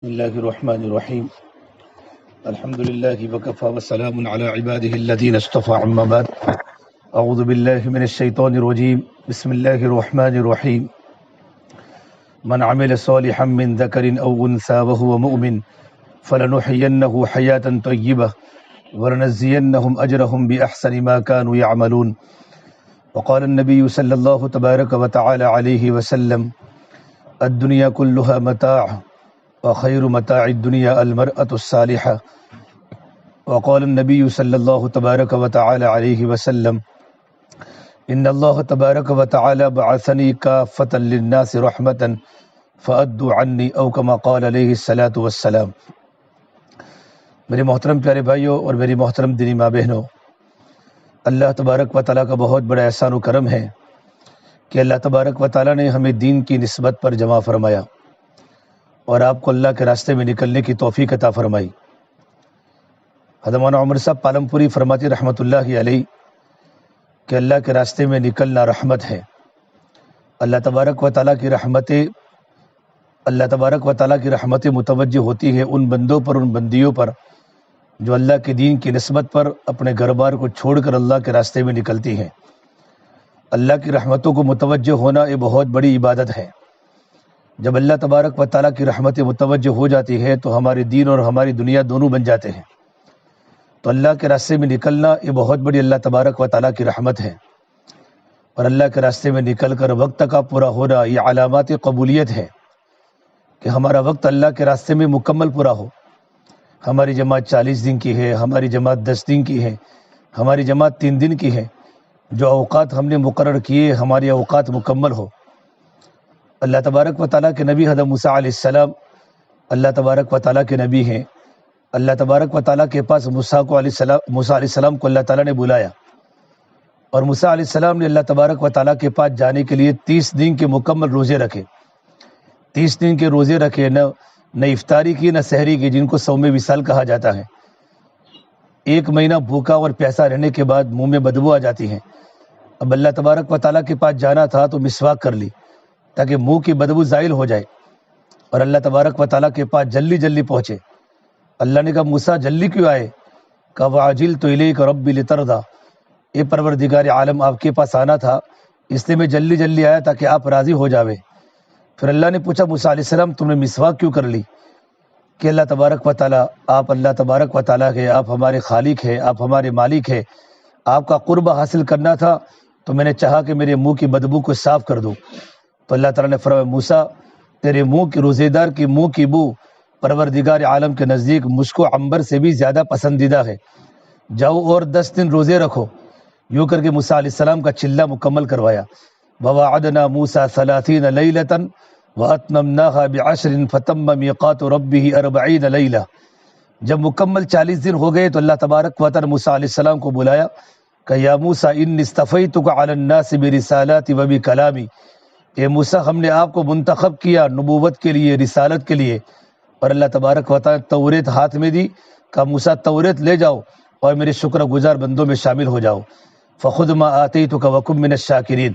بسم الله الرحمن الرحيم. الحمد لله وكفى وسلام على عباده الذين اصطفى. عما بعد، أعوذ بالله من الشيطان الرجيم. بسم الله الرحمن الرحيم. من عمل صالحا من ذكر أو أنثى وهو مؤمن فلنحيينه حياة طيبة ولنجزينهم أجرهم بأحسن ما كانوا يعملون. وقال النبي صلى الله تبارك وتعالى عليه وسلم: الدنيا كلها متاع وخير متاع الدنيا المرأة الصالحة. وقال النبي صلى الله تبارك وتعالى عليه وسلم: إن الله تبارك وتعالى بعثني كافة للناس رحمة فأدوا عني أو كما قال عليه الصلاة والسلام. میرے محترم پیارے بھائیوں اور میری محترم دینی ماں بہنوں، اللہ تبارک و تعالیٰ کا بہت بڑا احسان و کرم ہے کہ اللہ تبارک و تعالیٰ نے ہمیں دین کی نسبت پر جمع فرمایا اور آپ کو اللہ کے راستے میں نکلنے کی توفیق عطا فرمائی۔ حضرت مولانا عمر صاحب پالمپوری فرماتے رحمۃ اللہ علیہ کہ اللہ کے راستے میں نکلنا رحمت ہے۔ اللہ تبارک و تعالیٰ کی رحمتیں متوجہ ہوتی ہے ان بندوں پر، ان بندیوں پر جو اللہ کے دین کی نسبت پر اپنے گھر بار کو چھوڑ کر اللہ کے راستے میں نکلتی ہیں۔ اللہ کی رحمتوں کو متوجہ ہونا یہ بہت بڑی عبادت ہے۔ جب اللہ تبارک و تعالیٰ کی رحمتیں متوجہ ہو جاتی ہے تو ہمارے دین اور ہماری دنیا دونوں بن جاتے ہیں۔ تو اللہ کے راستے میں نکلنا یہ بہت بڑی اللہ تبارک و تعالیٰ کی رحمت ہے، اور اللہ کے راستے میں نکل کر وقت کا پورا ہونا یہ علامات قبولیت ہے کہ ہمارا وقت اللہ کے راستے میں مکمل پورا ہو۔ ہماری جماعت 40 دن کی ہے، ہماری جماعت 10 دن کی ہے، ہماری جماعت 3 دن کی ہے۔ جو اوقات ہم نے مقرر کیے ہماری اوقات مکمل ہو۔ اللہ تبارک و تعالیٰ کے نبی حضرت موسیٰ علیہ السلام اللہ تبارک و تعالیٰ کے نبی ہیں۔ اللہ تبارک و تعالیٰ کے پاس موسیٰ علیہ السلام کو اللہ تعالیٰ نے بلایا، اور موسیٰ علیہ السلام نے اللہ تبارک و تعالیٰ کے پاس جانے کے لیے 30 دن کے مکمل روزے رکھے۔ 30 دن کے روزے رکھے، نہ افطاری کی نہ سحری کی، جن کو صوم وصال کہا جاتا ہے۔ 1 مہینہ بھوکا اور پیاسا رہنے کے بعد منہ میں بدبو آ جاتی ہے۔ اب اللہ تبارک و تعالیٰ کے پاس جانا تھا تو مسواک کر لی تاکہ منہ کی بدبو زائل ہو جائے، اور اللہ تبارک و تعالیٰ کے پاس جلدی پہنچے۔ اللہ نے کہا موسیٰ جلدی کیوں آئے؟ کہا وَعَجِلْتُ إِلَيْكَ رَبِّ لِتَرْضَىٰ، اے پروردگار عالم آپ کے پاس آنا تھا اس لیے میں جلدی آیا تاکہ آپ راضی ہو جاوے۔ پھر اللہ نے پوچھا موسیٰ علیہ السلام تم نے مسواک کیوں کر لی؟ کہ اللہ تبارک و تعالیٰ، آپ اللہ تبارک و تعالیٰ ہے، آپ ہمارے خالق ہے، آپ ہمارے مالک ہے، آپ کا قرب حاصل کرنا تھا تو میں نے چاہا کہ میرے منہ کی بدبو کو صاف کر دو۔ تو اللہ تعالیٰ نے فرمایا موسیٰ تیرے منہ کی روزے دار کی منہ کی بو پروردگار عالم کے نزدیک مجھ کو عنبر سے بھی زیادہ پسندیدہ ہے، جاؤ اور 10 دن روزے رکھو۔ یوں کر کے موسیٰ علیہ السلام کا چلہ مکمل کروایا۔ وَوَعَدْنَا مُوسَىٰ 30 لَيْلَةً وَأَتْمَمْنَاهَا بِعَشْرٍ فَتَمَّ مِيقَاتُ رَبِّهِ 40 لَيْلَةً۔ جب مکمل 40 دن ہو گئے تو اللہ تبارک و تعالیٰ موسیٰ علیہ السلام کو بلایا کہ یا موسیٰ انی اصطفیتک علی الناس برسالاتی و بکلامی، اے موسیٰ ہم نے آپ کو منتخب کیا نبوت کے لیے، رسالت کے لیے۔ اور اللہ تبارک و تعالیٰ توریت ہاتھ میں دی، کہا موسیٰ توریت لے جاؤ اور میرے شکر گزار بندوں میں شامل ہو جاؤ۔ فخذ ما آتیتک وکن من الشاکرین۔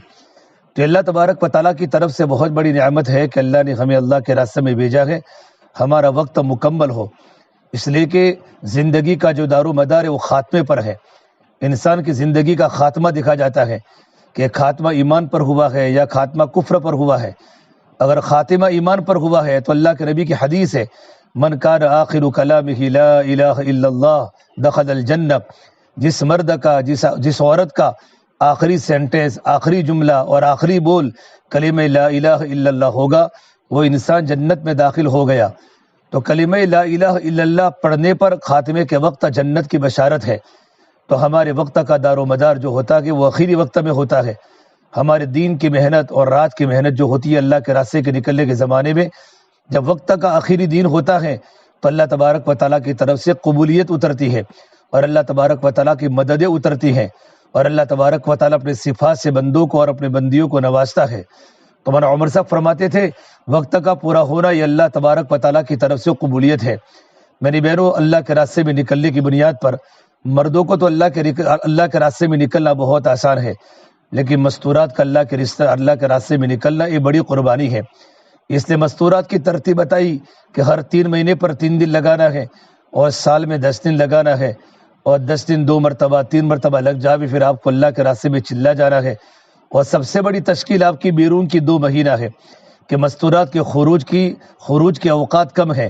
تو اللہ تبارک و تعالیٰ کی طرف سے بہت بڑی نعمت ہے کہ اللہ نے ہمیں اللہ کے راستے میں بھیجا ہے، ہمارا وقت مکمل ہو، اس لیے کہ زندگی کا جو دار و مدار ہے وہ خاتمے پر ہے۔ انسان کی زندگی کا خاتمہ دکھا جاتا ہے کہ خاتمہ ایمان پر ہوا ہے یا خاتمہ کفر پر ہوا ہے۔ اگر خاتمہ ایمان پر ہوا ہے تو اللہ کے نبی کی حدیث ہے من کان آخر کلامہ لا الہ الا اللہ دخل الجنہ، جس مرد کا، جس عورت کا آخری سینٹنس، آخری جملہ اور آخری بول کلمہ لا الہ الا اللہ ہوگا وہ انسان جنت میں داخل ہو گیا۔ تو کلمہ لا الہ الا اللہ پڑھنے پر خاتمے کے وقت جنت کی بشارت ہے۔ تو ہمارے وقت کا دار و مدار جو ہوتا ہے وہ آخری وقت میں ہوتا ہے۔ ہمارے دین کی محنت اور رات کی محنت جو ہوتی ہے اللہ کے راستے کے نکلنے کے زمانے میں، جب وقت کا آخری دین ہوتا ہے تو اللہ تبارک و تعالیٰ کی طرف سے قبولیت اترتی ہے، اور اللہ تبارک و تعالیٰ کی مددیں اترتی ہیں، اور اللہ تبارک و تعالیٰ اپنے صفات سے بندوں کو اور اپنے بندیوں کو نوازتا ہے۔ تو مولانا عمر صاحب فرماتے تھے وقت کا پورا ہونا یہ اللہ تبارک و تعالیٰ کی طرف سے قبولیت ہے۔ میری بہنوں، اللہ کے راستے میں نکلنے کی بنیاد پر مردوں کو تو اللہ کے راستے میں نکلنا بہت آسان ہے، لیکن مستورات کا اللہ کے راستے میں نکلنا یہ بڑی قربانی ہے۔ اس نے مستورات کی ترتیب بتائی کہ ہر 3 مہینے پر 3 دن لگانا ہے، اور سال میں 10 دن لگانا ہے، اور 10 دن 2 مرتبہ 3 مرتبہ لگ جائے پھر آپ کو اللہ کے راستے میں چلا جانا ہے۔ اور سب سے بڑی تشکیل آپ کی بیرون کی 2 مہینہ ہے کہ مستورات کے خروج کے اوقات کم ہے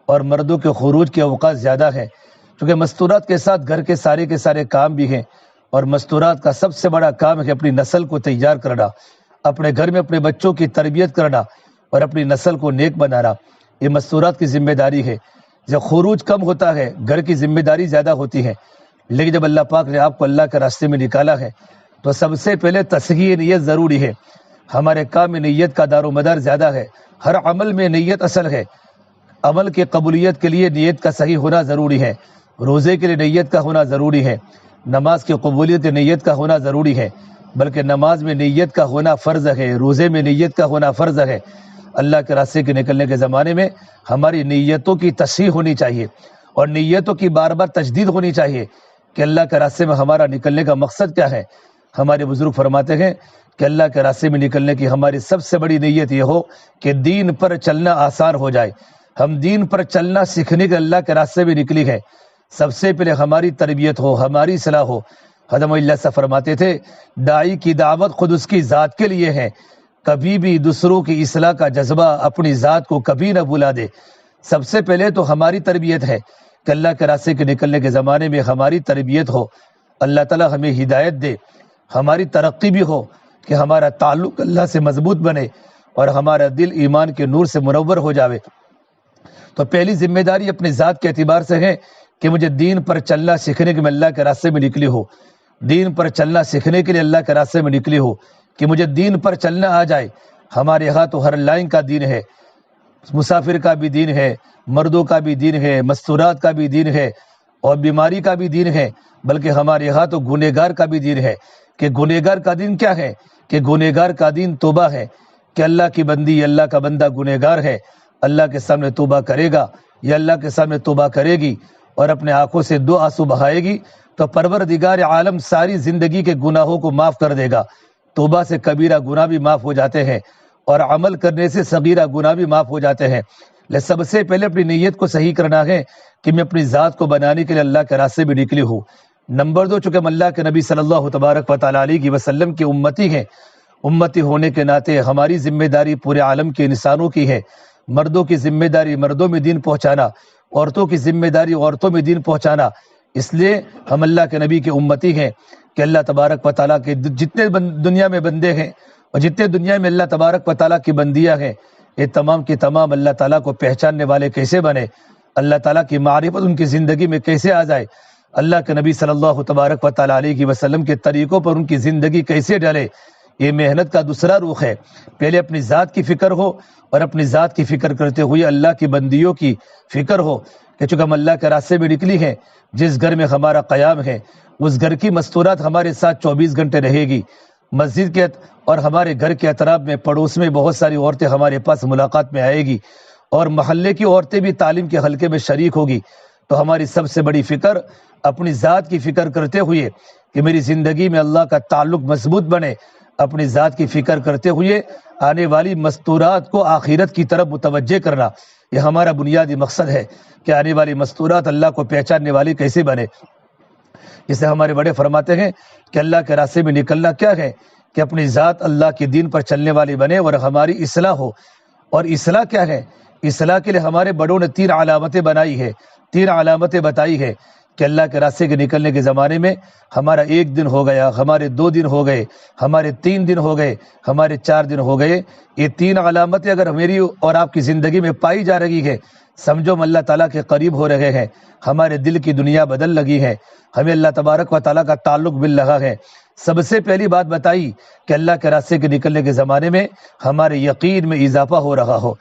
اور مردوں کے خروج کے اوقات زیادہ ہے، کیونکہ مستورات کے ساتھ گھر کے سارے کام بھی ہیں، اور مستورات کا سب سے بڑا کام ہے اپنی نسل کو تیار کرنا، اپنے گھر میں اپنے بچوں کی تربیت کرنا اور اپنی نسل کو نیک بنانا، یہ مستورات کی ذمہ داری ہے۔ جب خروج کم ہوتا ہے گھر کی ذمہ داری زیادہ ہوتی ہے، لیکن جب اللہ پاک نے آپ کو اللہ کے راستے میں نکالا ہے تو سب سے پہلے تصحیح نیت ضروری ہے۔ ہمارے کام میں نیت کا دار و مدار زیادہ ہے، ہر عمل میں نیت اصل ہے۔ عمل کی قبولیت کے لیے نیت کا صحیح ہونا ضروری ہے، روزے کے لیے نیت کا ہونا ضروری ہے، نماز کی قبولیت کے نیت کا ہونا ضروری ہے، بلکہ نماز میں نیت کا ہونا فرض ہے، روزے میں نیت کا ہونا فرض ہے۔ اللہ کے راستے کے نکلنے کے زمانے میں ہماری نیتوں کی تصحیح ہونی چاہیے، اور نیتوں کی بار بار تجدید ہونی چاہیے کہ اللہ کے راستے میں ہمارا نکلنے کا مقصد کیا ہے۔ ہمارے بزرگ فرماتے ہیں کہ اللہ کے راستے میں نکلنے کی ہماری سب سے بڑی نیت یہ ہو کہ دین پر چلنا آسان ہو جائے۔ ہم دین پر چلنا سیکھنے کے اللہ کے راستے میں نکلی ہے، سب سے پہلے ہماری تربیت ہو، ہماری اصلاح ہو۔ حضرت اللہ سے فرماتے تھے داعی کی دعوت خود اس کی ذات کے لیے ہے، کبھی بھی دوسروں کی اصلاح کا جذبہ اپنی ذات کو کبھی نہ بھلا دے۔ سب سے پہلے تو ہماری تربیت ہے کہ اللہ کے راستے کے نکلنے کے زمانے میں ہماری تربیت ہو، اللہ تعالی ہمیں ہدایت دے، ہماری ترقی بھی ہو کہ ہمارا تعلق اللہ سے مضبوط بنے اور ہمارا دل ایمان کے نور سے منور ہو جاوے۔ تو پہلی ذمہ داری اپنے ذات کے اعتبار سے ہے کہ مجھے دین پر چلنا سیکھنے کے میں اللہ کے راستے میں نکلی ہو، دین پر چلنا سیکھنے کے لیے اللہ کے راستے میں نکلی ہو کہ مجھے دین پر چلنا آ جائے۔ ہمارے یہاں تو ہر لائن کا دین ہے، مسافر کا بھی دین ہے، مردوں کا بھی دین ہے، مستورات کا بھی دین ہے، اور بیماری کا بھی دین ہے، بلکہ ہمارے یہاں تو گنہگار کا بھی دین ہے کہ گنہگار کا دین کیا ہے کہ گنہگار کا دین توبہ ہے، کہ اللہ کی بندی اللہ کا بندہ گنہگار ہے، اللہ کے سامنے توبہ کرے گا یا اللہ کے سامنے توبہ کرے گی اور اپنے آنکھوں سے 2 آنسو بہائے گی تو پروردگار عالم ساری زندگی کے گناہوں کو معاف کر دے گا۔ توبہ سے کبیرہ گناہ بھی معاف ہو جاتے ہیں اور عمل کرنے سے صغیرہ گناہ بھی معاف ہو جاتے ہیں۔ لیکن سب سے پہلے اپنی نیت کو صحیح کرنا ہے کہ میں اپنی ذات کو بنانے کے لیے اللہ کے راستے میں نکلی ہوں۔ نمبر 2، چونکہ ہم اللہ کے نبی صلی اللہ تبارک و تعالیٰ علیہ وسلم کے امتی ہیں، امتی ہونے کے ناطے ہماری ذمہ داری پورے عالم کے انسانوں کی ہے۔ مردوں کی ذمہ داری مردوں میں دین پہنچانا، عورتوں کی ذمہ داری عورتوں میں دین پہنچانا۔ اس لیے ہم اللہ کے نبی کے امتی ہیں کہ اللہ تبارک و تعالیٰ کے جتنے دنیا میں بندے ہیں اور جتنے دنیا میں اللہ تبارک و تعالیٰ کی بندیاں ہیں، یہ تمام کی تمام اللہ تعالیٰ کو پہچاننے والے کیسے بنے، اللہ تعالیٰ کی معرفت ان کی زندگی میں کیسے آ جائے، اللہ کے نبی صلی اللہ تبارک و تعالیٰ علیہ وسلم کے طریقوں پر ان کی زندگی کیسے ڈالے، یہ محنت کا دوسرا رخ ہے۔ پہلے اپنی ذات کی فکر ہو اور اپنی ذات کی فکر کرتے ہوئے اللہ کی بندیوں کی فکر ہو کہ چونکہ ہم اللہ کے راستے میں نکلی ہیں، جس گھر میں ہمارا قیام ہے اس گھر کی مستورات ہمارے ساتھ 24 گھنٹے رہے گی۔ مسجد کے اور ہمارے گھر کے اطراف میں پڑوس میں بہت ساری عورتیں ہمارے پاس ملاقات میں آئے گی، اور محلے کی عورتیں بھی تعلیم کے حلقے میں شریک ہوگی۔ تو ہماری سب سے بڑی فکر اپنی ذات کی فکر کرتے ہوئے کہ میری زندگی میں اللہ کا تعلق مضبوط بنے، اپنی ذات کی فکر کرتے ہوئے آنے والی مستورات کو آخرت کی طرف متوجہ کرنا، یہ ہمارا بنیادی مقصد ہے کہ آنے والی مستورات اللہ کو پہچاننے والی کیسے بنے۔ جسے ہمارے بڑے فرماتے ہیں کہ اللہ کے راستے میں نکلنا کیا ہے کہ اپنی ذات اللہ کے دین پر چلنے والی بنے اور ہماری اصلاح ہو۔ اور اصلاح کیا ہے؟ اصلاح کے لیے ہمارے بڑوں نے 3 علامتیں بنائی ہے، 3 علامتیں بتائی ہے کہ اللہ کے راستے کے نکلنے کے زمانے میں ہمارا 1 دن ہو گیا، ہمارے 2 دن ہو گئے، ہمارے 3 دن ہو گئے، ہمارے 4 دن ہو گئے۔ یہ 3 علامتیں اگر میری اور آپ کی زندگی میں پائی جا رہی ہے، سمجھو ہم اللہ تعالیٰ کے قریب ہو رہے ہیں، ہمارے دل کی دنیا بدل لگی ہے، ہمیں اللہ تبارک و تعالیٰ کا تعلق مل رہا ہے۔ سب سے پہلی بات بتائی کہ اللہ کے راستے کے نکلنے کے زمانے میں ہمارے یقین میں اضافہ ہو رہا ہو،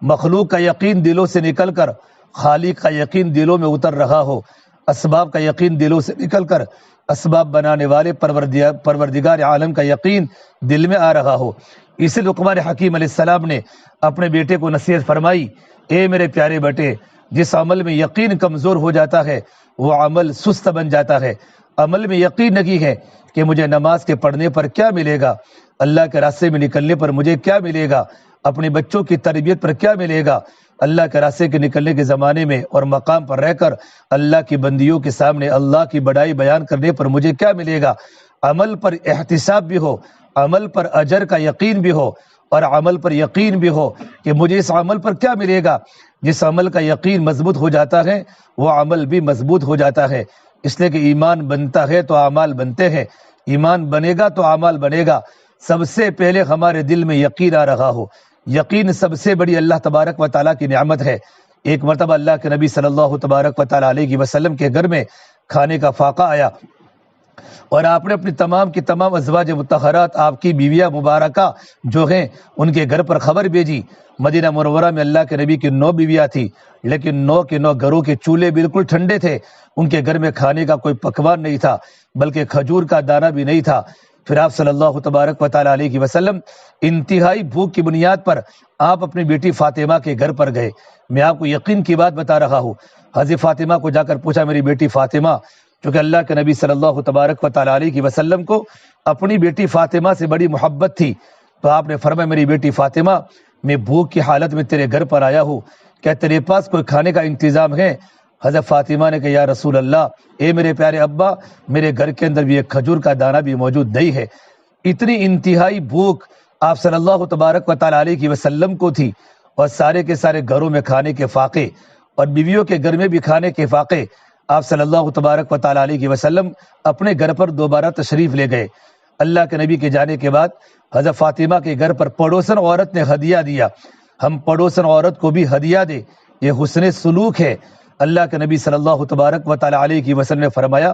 مخلوق کا یقین دلوں سے نکل کر خالق کا یقین دلوں میں اتر رہا ہو، اسباب کا یقین دلوں سے نکل کر اسباب بنانے والے پروردگار عالم کا یقین دل میں آ رہا ہو۔ اسی لقمان حکیم علیہ السلام نے اپنے بیٹے کو نصیحت فرمائی، اے میرے پیارے بیٹے، جس عمل میں یقین کمزور ہو جاتا ہے وہ عمل سست بن جاتا ہے۔ عمل میں یقین نہیں ہے کہ مجھے نماز کے پڑھنے پر کیا ملے گا، اللہ کے راستے میں نکلنے پر مجھے کیا ملے گا، اپنے بچوں کی تربیت پر کیا ملے گا، اللہ کے راستے کے نکلنے کے زمانے میں اور مقام پر رہ کر اللہ کی بندیوں کے سامنے اللہ کی بڑائی بیان کرنے پر مجھے کیا ملے گا۔ عمل پر احتساب بھی ہو، عمل پر اجر کا یقین بھی ہو، اور عمل پر یقین بھی ہو کہ مجھے اس عمل پر کیا ملے گا۔ جس عمل کا یقین مضبوط ہو جاتا ہے وہ عمل بھی مضبوط ہو جاتا ہے، اس لیے کہ ایمان بنتا ہے تو اعمال بنتے ہیں، ایمان بنے گا تو اعمال بنے گا۔ سب سے پہلے ہمارے دل میں یقین آ رہا ہو، یقین سب سے بڑی اللہ تبارک و تعالیٰ کی نعمت ہے۔ ایک مرتبہ اللہ کے نبی صلی اللہ تبارک و تعالیٰ علیہ وسلم کے گھر میں کھانے کا فاقہ آیا، اور آپ نے اپنی تمام کی تمام ازواج مطہرات، آپ کی بیویاں مبارکہ جو ہیں، ان کے گھر پر خبر بھیجی۔ مدینہ منورہ میں اللہ کے نبی کی 9 بیویاں تھیں، لیکن 9 کے 9 گھروں کے چولہے بالکل ٹھنڈے تھے، ان کے گھر میں کھانے کا کوئی پکوان نہیں تھا، بلکہ کھجور کا دانہ بھی نہیں تھا۔ پھر آپ صلی اللہ تبارک و تعالیٰ علیہ وسلم انتہائی بھوک کی بنیاد پر آپ اپنی بیٹی فاطمہ کے گھر پر گئے۔ میں آپ کو یقین کی بات بتا رہا ہوں، حضرت فاطمہ کو جا کر پوچھا، میری بیٹی فاطمہ، چونکہ اللہ کے نبی صلی اللہ تبارک و تعالیٰ علیہ وسلم کو اپنی بیٹی فاطمہ سے بڑی محبت تھی، تو آپ نے فرمایا، میری بیٹی فاطمہ، میں بھوک کی حالت میں تیرے گھر پر آیا ہوں، کیا تیرے پاس کوئی کھانے کا انتظام ہے؟ حضرت فاطمہ نے کہا، یا رسول اللہ، اے میرے پیارے ابا، میرے گھر کے اندر بھی ایک کھجور کا دانہ بھی موجود نہیں ہے۔ اتنی انتہائی بھوک آپ صلی اللہ تبارک و تعالیٰ علیہ وسلم کو تھی، اور سارے کے سارے گھروں میں کھانے کے فاقے، اور بیویوں کے گھر میں بھی کھانے کے فاقے۔ آپ صلی اللہ تبارک و تعالیٰ علیہ وسلم اپنے گھر پر دوبارہ تشریف لے گئے۔ اللہ کے نبی کے جانے کے بعد حضرت فاطمہ کے گھر پر پڑوسن عورت نے ہدیہ دیا۔ ہم پڑوسن عورت کو بھی ہدیہ دے، یہ حسن سلوک ہے۔ اللہ کے نبی صلی اللہ تبارک و تعالیٰ علیہ وسلم نے فرمایا،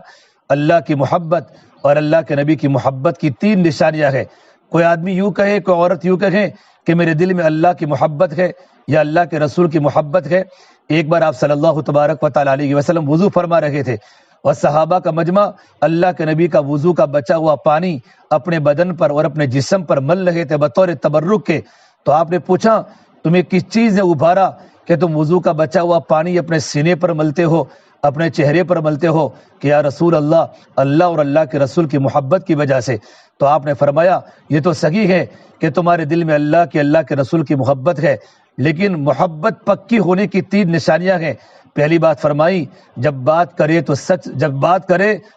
اللہ کی محبت اور اللہ کے نبی کی محبت کی 3 نشانیاں ہیں۔ کوئی آدمی یوں کہے، کوئی عورت یوں کہے کہ میرے دل میں اللہ کی محبت ہے یا اللہ کے رسول کی محبت ہے۔ ایک بار آپ صلی اللہ تبارک و تعالیٰ علیہ وسلم وضو فرما رہے تھے، اور صحابہ کا مجمع اللہ کے نبی کا وضو کا بچا ہوا پانی اپنے بدن پر اور اپنے جسم پر مل رہے تھے بطور تبرک کے۔ تو آپ نے پوچھا، تمہیں کس چیز نے ابھارا کہ تم وضو کا بچا ہوا پانی اپنے سینے پر ملتے ہو، اپنے چہرے پر ملتے ہو؟ کہ یا رسول اللہ، اللہ اور اللہ کے رسول کی محبت کی وجہ سے۔ تو آپ نے فرمایا، یہ تو صحیح ہے کہ تمہارے دل میں اللہ کے رسول کی محبت ہے، لیکن محبت پکی ہونے کی 3 نشانیاں ہیں۔ پہلی بات فرمائی، جب بات کرے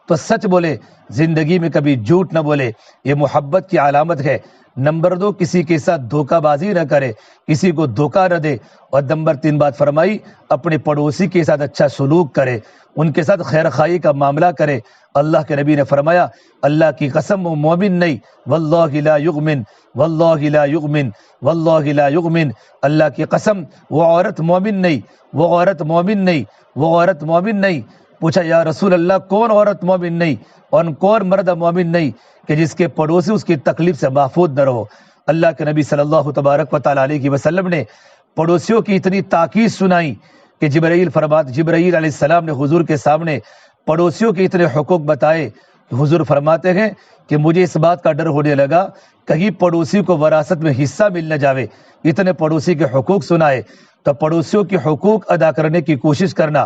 تو سچ بولے، زندگی میں کبھی جھوٹ نہ بولے، یہ محبت کی علامت ہے۔ نمبر 2، کسی کے ساتھ دھوکہ بازی نہ کرے، کسی کو دھوکہ نہ دے۔ اور نمبر 3 بات فرمائی، اپنے پڑوسی کے ساتھ اچھا سلوک کرے، ان کے ساتھ خیر خواہی کا معاملہ کرے۔ اللہ کے نبی نے فرمایا، اللہ کی قسم، وہ مومن نہیں، واللہ لا یؤمن، واللہ لا یؤمن، واللہ لا یؤمن، اللہ کی قسم، وہ عورت مومن نہیں، وہ عورت مومن نہیں، وہ عورت مومن نہیں۔ پوچھا، یا رسول اللہ، کون عورت مومن نہیں اور کون مرد مومن نہیں کہ جس کے پڑوسی اس کی تکلیف سے محفوظ نہ رہو؟ اللہ کے نبی صلی اللہ تبارک و تعالیٰ علیہ وسلم نے پڑوسیوں کی اتنی تاکید سنائی کہ جبرائیل علیہ السلام نے حضور کے سامنے پڑوسیوں کے اتنے حقوق بتائے کہ حضور فرماتے ہیں کہ مجھے اس بات کا ڈر ہونے لگا کہیں پڑوسی کو وراثت میں حصہ مل نہ جاوے۔ اتنے پڑوسی کے حقوق سنائے۔ تو پڑوسیوں کے حقوق ادا کرنے کی کوشش کرنا۔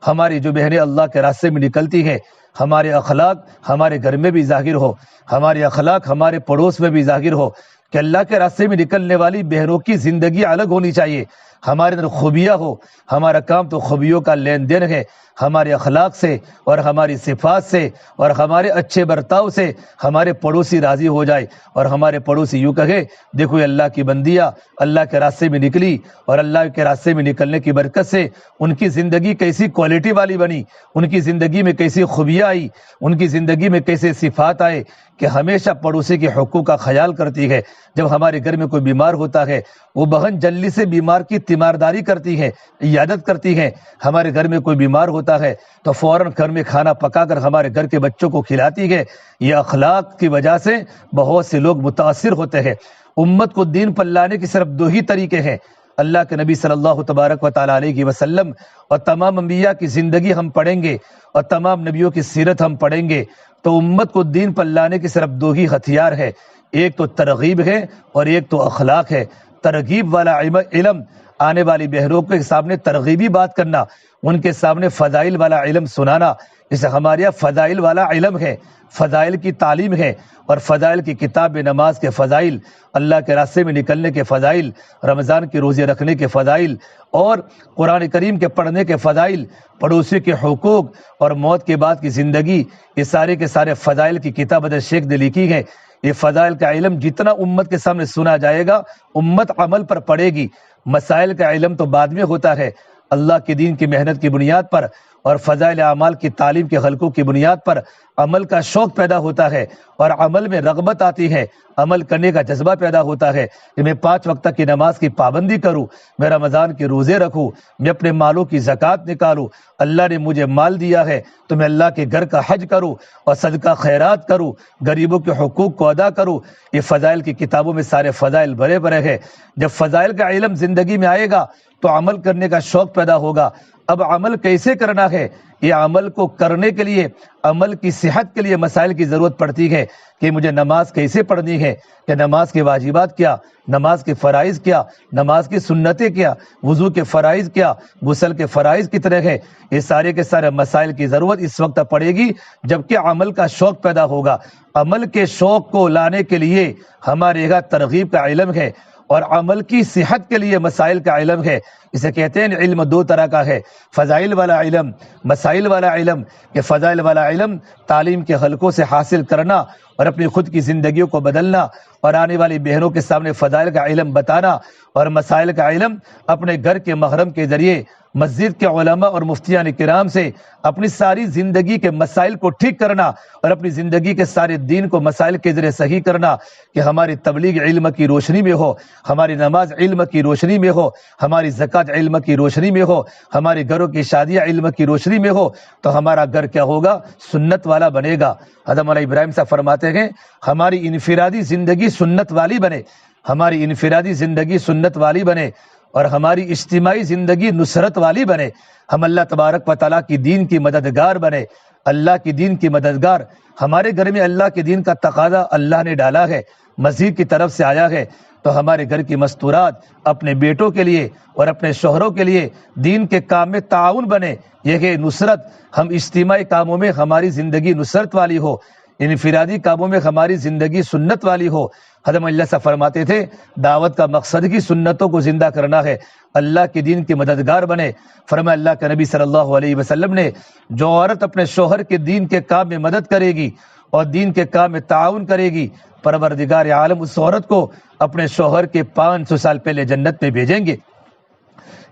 ہماری جو بہنیں اللہ کے راستے میں نکلتی ہیں، ہمارے اخلاق ہمارے گھر میں بھی ظاہر ہو، ہمارے اخلاق ہمارے پڑوس میں بھی ظاہر ہو، کہ اللہ کے راستے میں نکلنے والی بہنوں کی زندگی الگ ہونی چاہیے۔ ہمارے اندر خوبیاں ہو، ہمارا کام تو خوبیوں کا لین دین ہے۔ ہمارے اخلاق سے اور ہماری صفات سے اور ہمارے اچھے برتاؤ سے ہمارے پڑوسی راضی ہو جائے، اور ہمارے پڑوسی یوں کہے، دیکھو یہ اللہ کی بندیاں اللہ کے راستے میں نکلی، اور اللہ کے راستے میں نکلنے کی برکت سے ان کی زندگی کیسی کوالٹی والی بنی، ان کی زندگی میں کیسی خوبیاں آئی، ان کی زندگی میں کیسے صفات آئے کہ ہمیشہ پڑوسی کے حقوق کا خیال کرتی ہے۔ جب ہمارے گھر میں کوئی بیمار ہوتا ہے، وہ بہن جلدی سے بیمار کی تیمارداری کرتی ہے، عیادت کرتی ہے۔ ہمارے گھر میں کوئی بیمار ہوتا ہے تو فوراً گھر میں کھانا پکا کر ہمارے گھر کے بچوں کو کھلاتی ہے۔ یہ اخلاق کی وجہ سے بہت سے لوگ متاثر ہوتے ہیں۔ امت کو دین پر لانے کے صرف 2 ہی طریقے ہیں۔ اللہ کے نبی صلی اللہ تبارک و تعالیٰ علیہ وسلم اور تمام انبیاء کی زندگی ہم پڑھیں گے اور تمام نبیوں کی سیرت ہم پڑھیں گے تو امت کو دین پر لانے کے صرف 2 ہی ہتھیار ہے، ایک تو ترغیب ہے اور ایک تو اخلاق ہے۔ ترغیب والا علم آنے والی بہروں کے سامنے ترغیبی بات کرنا، ان کے سامنے فضائل والا علم سنانا۔ اس ہمارے یہاں فضائل والا علم ہے، فضائل کی تعلیم ہے، اور فضائل کی کتاب نماز کے فضائل، اللہ کے راستے میں نکلنے کے فضائل، رمضان کے روزے رکھنے کے فضائل، اور قرآن کریم کے پڑھنے کے فضائل، پڑوسی کے حقوق، اور موت کے بعد کی زندگی، یہ سارے کے سارے فضائل کی کتاب حضرت شیخ نے لکھی ہے۔ یہ فضائل کا علم جتنا امت کے سامنے سنا جائے گا، امت عمل پر پڑے گی۔ مسائل کا علم تو بعد میں ہوتا ہے، اللہ کے دین کی محنت کی بنیاد پر اور فضائل اعمال کی تعلیم کے حلقوں کی بنیاد پر عمل کا شوق پیدا ہوتا ہے، اور عمل میں رغبت آتی ہے، عمل کرنے کا جذبہ پیدا ہوتا ہے کہ میں 5 وقت کی نماز کی پابندی کروں، میں رمضان کے روزے رکھوں، میں اپنے مالوں کی زکوٰۃ نکالوں، اللہ نے مجھے مال دیا ہے تو میں اللہ کے گھر کا حج کروں اور صدقہ خیرات کروں، غریبوں کے حقوق کو ادا کروں۔ یہ فضائل کی کتابوں میں سارے فضائل بھرے بھرے ہیں۔ جب فضائل کا علم زندگی میں آئے گا تو عمل کرنے کا شوق پیدا ہوگا۔ اب عمل کیسے کرنا ہے؟ یہ عمل کو کرنے کے لیے، عمل کی صحت کے لیے مسائل کی ضرورت پڑتی ہے کہ مجھے نماز کیسے پڑھنی ہے، کہ نماز کے واجبات کیا، نماز کے فرائض کیا، نماز کی سنتیں کیا، وضو کے فرائض کیا، غسل کے فرائض کتنے ہیں۔ یہ سارے کے سارے مسائل کی ضرورت اس وقت پڑے گی جبکہ عمل کا شوق پیدا ہوگا۔ عمل کے شوق کو لانے کے لیے ہمارے یہاں ترغیب کا علم ہے، اور عمل کی صحت کے لیے مسائل کا علم ہے۔ اسے کہتے ہیں علم 2 طرح کا ہے، فضائل والا علم، مسائل والا علم۔ کہ فضائل والا علم تعلیم کے حلقوں سے حاصل کرنا اور اپنی خود کی زندگیوں کو بدلنا اور آنے والی بہنوں کے سامنے فضائل کا علم بتانا، اور مسائل کا علم اپنے گھر کے محرم کے ذریعے مسجد کے علماء اور مفتیان کرام سے اپنی ساری زندگی کے مسائل کو ٹھیک کرنا، اور اپنی زندگی کے سارے دین کو مسائل کے ذریعے صحیح کرنا، کہ ہماری تبلیغ علم کی روشنی میں ہو، ہماری نماز علم کی روشنی میں ہو، ہماری زکوٰۃ علم کی روشنی میں ہو، ہمارے گھروں کی شادیاں علم کی روشنی میں ہو، تو ہمارا گھر کیا ہوگا؟ سنت والا بنے گا۔ حضرت مولانا ابراہیم صاحب فرماتے ہیں ہماری انفرادی زندگی سنت والی بنے، ہماری انفرادی زندگی سنت والی بنے، اور ہماری اجتماعی زندگی نصرت والی بنے۔ ہم اللہ تبارک و تعالیٰ کی دین کی مددگار بنے، اللہ کی دین کی مددگار۔ ہمارے گھر میں اللہ کے دین کا تقاضا اللہ نے ڈالا ہے، مسجد کی طرف سے آیا ہے، تو ہمارے گھر کی مستورات اپنے بیٹوں کے لیے اور اپنے شوہروں کے لیے دین کے کام میں تعاون بنے۔ یہ کہ نصرت، ہم اجتماعی کاموں میں ہماری زندگی نصرت والی ہو، انفرادی کاموں میں ہماری زندگی سنت والی ہو۔ حضرت اللہ سے فرماتے تھے دعوت کا مقصد ہی سنتوں کو زندہ کرنا ہے، اللہ کے دین کی مددگار بنے۔ فرمایا اللہ کے نبی صلی اللہ علیہ وسلم نے جو عورت اپنے شوہر کے دین کے کام میں مدد کرے گی اور دین کے کام میں تعاون کرے گی، پروردگار عالم اس عورت کو اپنے شوہر کے 500 سال پہلے جنت میں بھیجیں گے۔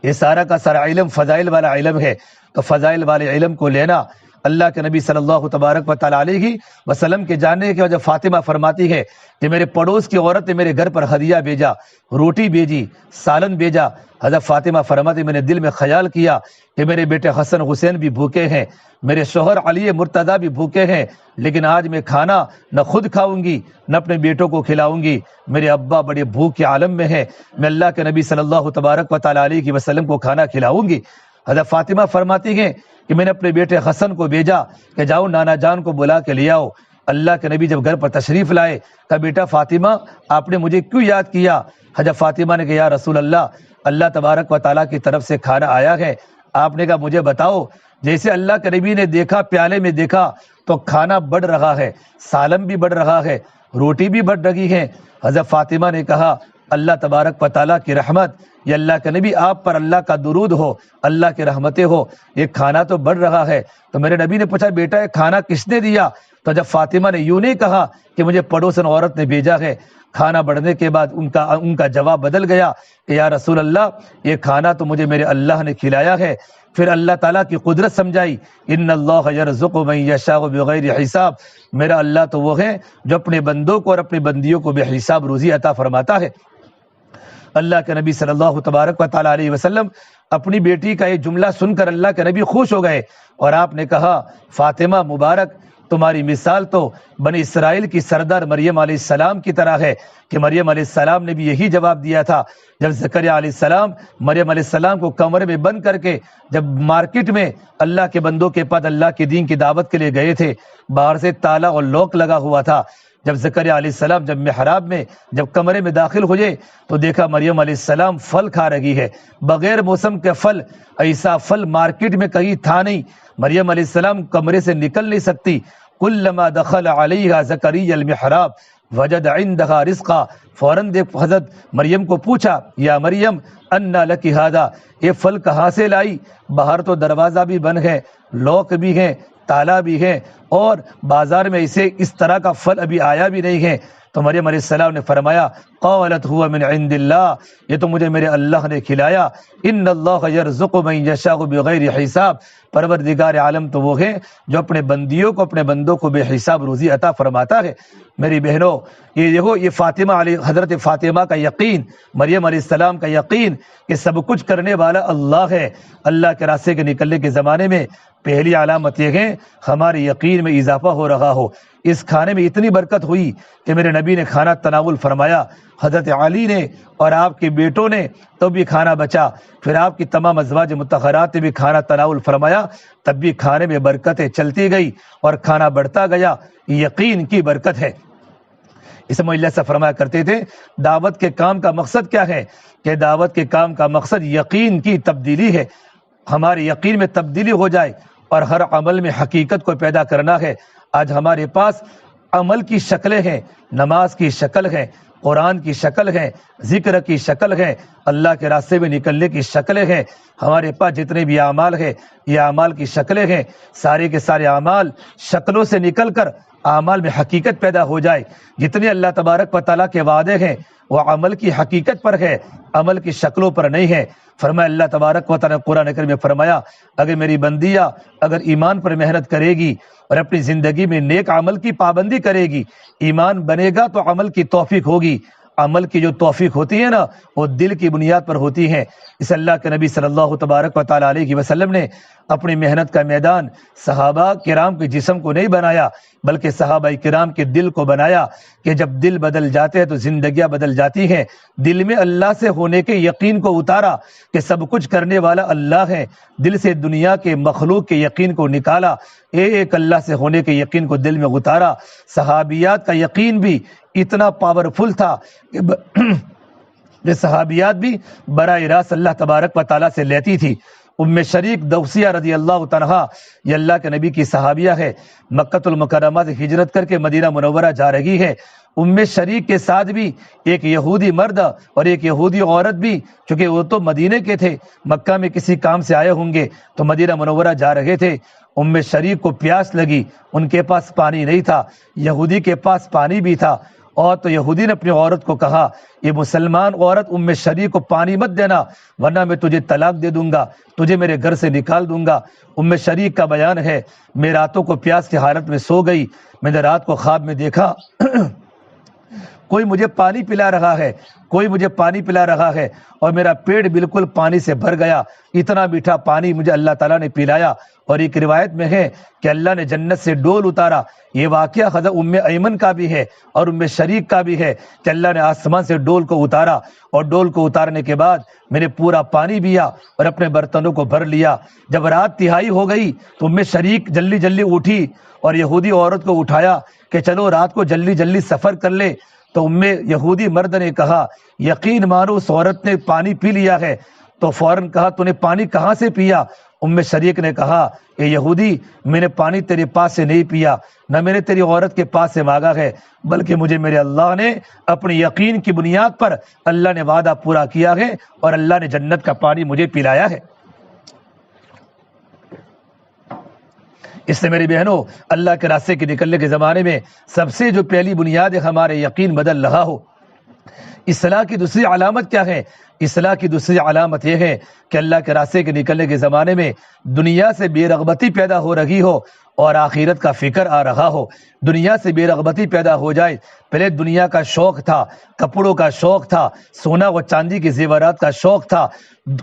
یہ سارا کا سارا علم فضائل والا علم ہے، تو فضائل والے علم کو لینا۔ اللہ کے نبی صلی اللہ تبارک و تعالیٰ علیہ وسلم کے جاننے کی وجہ فاطمہ فرماتی ہے کہ میرے پڑوس کی عورت نے میرے گھر پر ہدیہ بھیجا، روٹی بھیجی، سالن بھیجا۔ حضرت فاطمہ فرماتی میں نے دل میں خیال کیا کہ میرے بیٹے حسن حسین بھی بھوکے ہیں، میرے شوہر علی مرتضیٰ بھی بھوکے ہیں، لیکن آج میں کھانا نہ خود کھاؤں گی نہ اپنے بیٹوں کو کھلاؤں گی، میرے ابا بڑے بھوک کے عالم میں ہیں، میں اللہ کے نبی صلی اللہ تبارک و تعالیٰ علیہ وسلم کو کھانا کھلاؤں گی۔ حضرت فاطمہ فرماتی ہیں کہ میں نے اپنے بیٹے حسن کو بھیجا کہ جاؤ نانا جان کو بلا کے لے آؤ۔ اللہ کے نبی جب گھر پر تشریف لائے کہا بیٹا فاطمہ آپ نے مجھے کیوں یاد کیا؟ حضرت فاطمہ نے کہا یا رسول اللہ، اللہ تبارک و تعالیٰ کی طرف سے کھانا آیا ہے۔ آپ نے کہا مجھے بتاؤ۔ جیسے اللہ کے نبی نے دیکھا، پیالے میں دیکھا تو کھانا بڑھ رہا ہے، سالن بھی بڑھ رہا ہے، روٹی بھی بڑھ رہی ہے۔ حضرت فاطمہ نے کہا اللہ تبارک و تعالیٰ کی رحمت، یہ اللہ کے نبی آپ پر اللہ کا درود ہو، اللہ کی رحمتیں ہو، یہ کھانا تو بڑھ رہا ہے۔ تو میرے نبی نے پوچھا بیٹا یہ کھانا کس نے دیا؟ تو جب فاطمہ نے یوں نہیں کہا کہ مجھے پڑوسن عورت نے بھیجا ہے، کھانا بڑھنے کے بعد ان کا جواب بدل گیا کہ یا رسول اللہ یہ کھانا تو مجھے میرے اللہ نے کھلایا ہے۔ پھر اللہ تعالیٰ کی قدرت سمجھائی، ان اللہ یرزق من یشاء بغیر حساب، میرا اللہ تو وہ ہے جو اپنے بندوں کو اور اپنی بندیوں کو بے حساب روزی عطا فرماتا ہے۔ اللہ کے نبی صلی اللہ تبارک و تعالیٰ علیہ وسلم اپنی بیٹی کا یہ جملہ سن کر اللہ کے نبی خوش ہو گئے، اور آپ نے کہا فاطمہ مبارک تمہاری مثال تو بنی اسرائیل کی سردار مریم علیہ السلام کی طرح ہے، کہ مریم علیہ السلام نے بھی یہی جواب دیا تھا جب زکریا علیہ السلام مریم علیہ السلام کو کمرے میں بند کر کے جب مارکیٹ میں اللہ کے بندوں کے پاس اللہ کے دین کی دعوت کے لیے گئے تھے، باہر سے تالا اور لوک لگا ہوا تھا، جب زکریا علیہ السلام جب محراب میں جب کمرے میں داخل ہوئے تو دیکھا مریم علیہ السلام پھل کھا رہی ہے، بغیر موسم کے پھل، ایسا پھل مارکیٹ میں کہیں تھا نہیں۔ مریم علیہ السلام کمرے سے نکل نہیں سکتی۔ کلما دخل علیہا زکریا المحراب وجد عندها رزقا، فوراً حضرت مریم کو پوچھا، یا مریم انا لک ھذا، یہ پھل کہاں سے لائی؟ باہر تو دروازہ بھی بند ہے، لوک بھی ہے، تالا بھی ہے، اور بازار میں اسے اس طرح کا پھل ابھی آیا بھی نہیں ہے۔ تو مریم علیہ السلام نے فرمایا، قالت هو من عند اللہ، یہ تو مجھے میرے اللہ نے کھلایا۔ ان اللہ یرزق من یشاء بغیر حساب، پروردگار عالم تو وہ ہے جو اپنے بندیوں کو اپنے بندوں کو بے حساب روزی عطا فرماتا ہے۔ میری بہنوں، یہ دیکھو، یہ فاطمہ علی حضرت فاطمہ کا یقین، مریم علیہ السلام کا یقین کہ سب کچھ کرنے والا اللہ ہے۔ اللہ کے راستے کے نکلنے کے زمانے میں پہلی علامت یہ ہے ہمارے یقین میں اضافہ ہو رہا ہو۔ اس کھانے میں اتنی برکت ہوئی کہ میرے نبی نے کھانا تناول فرمایا، حضرت علی نے اور آپ کے بیٹوں نے تو بھی کھانا بچا، پھر آپ کی تمام ازواج مطہرات نے بھی کھانا تناول فرمایا، تب بھی کھانے میں برکتیں چلتی گئی اور کھانا بڑھتا گیا۔ یقین کی برکت ہے۔ اس میں اللہ سے فرمایا کرتے تھے، دعوت کے کام کا مقصد کیا ہے؟ کہ دعوت کے کام کا مقصد یقین کی تبدیلی ہے، ہمارے یقین میں تبدیلی ہو جائے اور ہر عمل میں حقیقت کو پیدا کرنا ہے۔ آج ہمارے پاس عمل کی شکلیں ہیں، نماز کی شکل ہے، قرآن کی شکل ہے، ذکر کی شکل ہے، اللہ کے راستے میں نکلنے کی شکلیں ہیں۔ ہمارے پاس جتنے بھی اعمال ہیں یہ اعمال کی شکلیں ہیں، سارے کے سارے اعمال شکلوں سے نکل کر اعمال میں حقیقت پیدا ہو جائے۔ جتنے اللہ تبارک و تعالیٰ کے وعدے ہیں وہ عمل کی حقیقت پر ہے، عمل کی شکلوں پر نہیں ہے۔ فرمایا اللہ تبارک و تعالیٰ قرآن کریم میں فرمایا، اگر میری بندیاں اگر ایمان پر محنت کرے گی اور اپنی زندگی میں نیک عمل کی پابندی کرے گی، ایمان بنے گا تو عمل کی توفیق ہوگی۔ عمل کی جو توفیق ہوتی ہے نا وہ دل کی بنیاد پر ہوتی ہے۔ اس اللہ کے نبی صلی اللہ تبارک و تعالیٰ علیہ وسلم نے اپنی محنت کا میدان صحابہ کرام کے جسم کو نہیں بنایا بلکہ صحابہ کرام کے دل کو بنایا، کہ جب دل بدل جاتے ہیں تو زندگیاں بدل جاتی ہیں۔ دل میں اللہ سے ہونے کے یقین کو اتارا کہ سب کچھ کرنے والا اللہ ہے، دل سے دنیا کے مخلوق کے یقین کو نکالا، ایک اللہ سے ہونے کے یقین کو دل میں اتارا۔ صحابیات کا یقین بھی اتنا پاورفل تھا کہ صحابیات بھی براہ راست اللہ تبارک و تعالیٰ سے لیتی تھی۔ ام شریک دوسیہ رضی اللہ عنہا، یہ اللہ کے نبی کی صحابیہ ہے، مکہ المکرمہ سے ہجرت کر کے مدینہ منورہ جا رہی ہے۔ ام شریک کے ساتھ بھی ایک یہودی مرد اور ایک یہودی عورت بھی، چونکہ وہ تو مدینے کے تھے، مکہ میں کسی کام سے آئے ہوں گے تو مدینہ منورہ جا رہے تھے۔ ام شریک کو پیاس لگی، ان کے پاس پانی نہیں تھا، یہودی کے پاس پانی بھی تھا، اور تو یہودی نے اپنی عورت کو کہا، یہ مسلمان عورت ام شریک کو پانی مت دینا ورنہ میں تجھے طلاق دے دوں گا، تجھے میرے گھر سے نکال دوں گا۔ ام شریک کا بیان ہے، میں راتوں کو پیاس کی حالت میں سو گئی، میں نے رات کو خواب میں دیکھا کوئی مجھے پانی پلا رہا ہے، کوئی مجھے پانی پلا رہا ہے، اور میرا پیٹ بالکل پانی سے بھر گیا، اتنا میٹھا پانی مجھے اللہ تعالیٰ نے پلایا۔ اور ایک روایت میں ہے کہ اللہ نے جنت سے ڈول اتارا۔ یہ واقعہ حضرت ام ایمن کا بھی ہے اور ام شریک کا بھی ہے کہ اللہ نے آسمان سے ڈول کو اتارا، اور ڈول کو اتارنے کے بعد میں نے پورا پانی پیا اور اپنے برتنوں کو بھر لیا۔ جب رات تہائی ہو گئی تو ام شریک جلدی جلدی اٹھی اور یہودی عورت کو اٹھایا کہ چلو رات کو جلدی جلدی سفر کر لے۔ تو ام یہودی مرد نے کہا، یقین مانو اس عورت نے پانی پی لیا ہے۔ تو فوراً کہا، تو نے پانی کہاں سے پیا؟ ام شریک نے کہا، اے یہودی، میں نے پانی تیرے پاس سے نہیں پیا، نہ میں نے تیری عورت کے پاس سے مانگا ہے، بلکہ مجھے میرے اللہ نے اپنی یقین کی بنیاد پر اللہ نے وعدہ پورا کیا ہے اور اللہ نے جنت کا پانی مجھے پلایا ہے۔ اس سے میری بہنوں، اللہ کے راستے کے نکلنے کے زمانے میں سب سے جو پہلی بنیاد ہے ہمارے یقین بدل رہا ہو۔ اصلاح کی دوسری علامت کیا ہے؟ اصلاح کی دوسری علامت یہ ہے کہ اللہ کے راستے کے نکلنے کے زمانے میں دنیا سے بے رغبتی پیدا ہو رہی ہو اور آخرت کا فکر آ رہا ہو۔ دنیا سے بے رغبتی پیدا ہو جائے۔ پہلے دنیا کا شوق تھا، کپڑوں کا شوق تھا، سونا و چاندی کے زیورات کا شوق تھا۔